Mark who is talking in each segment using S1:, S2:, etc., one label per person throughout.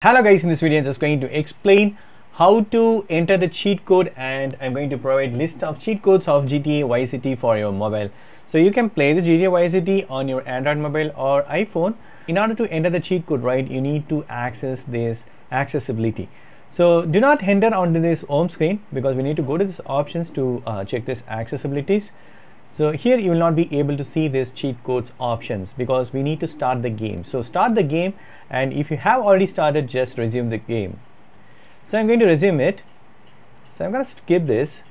S1: Hello guys, in this video I'm just going to explain how to enter the cheat code, and I'm going to provide list of cheat codes of GTA Vice City for your mobile. So you can play the GTA Vice City on your Android mobile or iPhone. In order to enter the cheat code, right, you need to access this accessibility. So do not enter onto this home screen because we need to go to this options to check this accessibilities. So here you will not be able to see this cheat codes options because we need to start the game. So start the game, and if you have already started, just resume the game. So I'm going to resume it. So I'm going to skip this.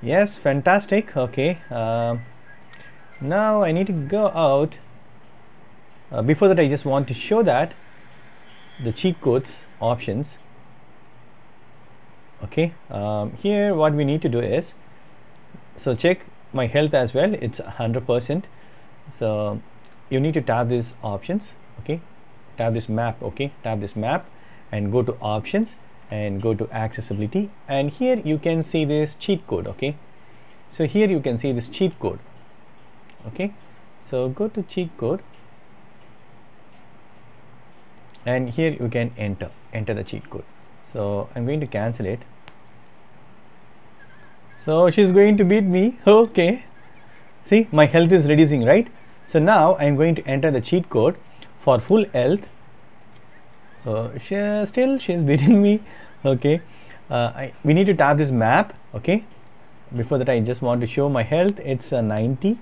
S1: Yes, fantastic. Okay. Now I need to go out. Before that, I just want to show that the cheat codes options. Okay. Here what we need to do is, so check my health as well, it's 100%. So you need to tap these options. Okay, tap this map. Okay, tap this map and go to options and go to accessibility, and here you can see this cheat code. Okay, so here you can see this cheat code. Okay, so go to cheat code, and here you can enter the cheat code. So I'm going to cancel it. So she's going to beat me. Okay, see, my health is reducing, right? So now I'm going to enter the cheat code for full health. So she's beating me. Okay, we need to tap this map. Okay, before that I just want to show my health. It's 90.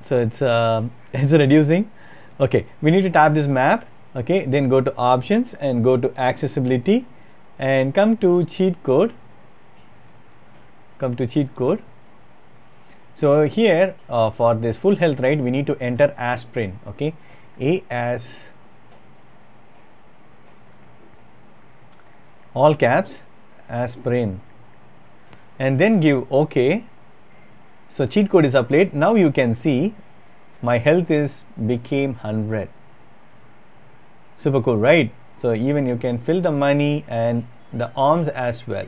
S1: So it's reducing. Okay, we need to tap this map. Okay, then go to options and go to accessibility and come to cheat code. So here for this full health, right, we need to enter aspirin. Okay, all caps aspirin, and then give OK. So cheat code is applied. Now you can see my health is became 100. Super cool, right? So even you can fill the money and the arms as well.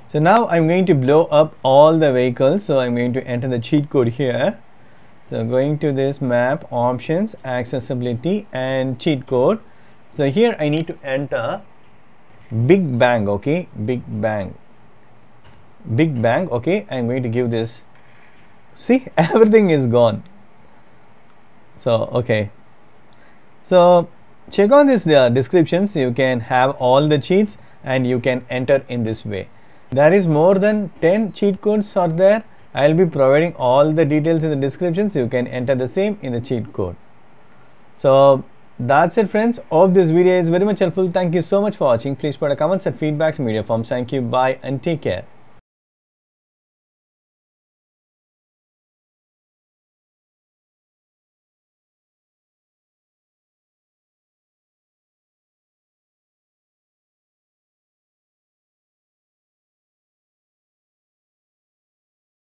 S1: So now I'm going to blow up all the vehicles. So I'm going to enter the cheat code here. So going to this map, options, accessibility, and cheat code. So here I need to enter Big Bang. Okay, Big Bang. Okay, I'm going to give this. See, everything is gone. So okay. So check on this descriptions. You can have all the cheats and you can enter in this way. There is more than 10 cheat codes are there. I will be providing all the details in the descriptions. You can enter the same in the cheat code. So that's it, friends. Hope this video is very much helpful. Thank you so much for watching. Please put a comments and feedbacks in media forms. Thank you. Bye and take care.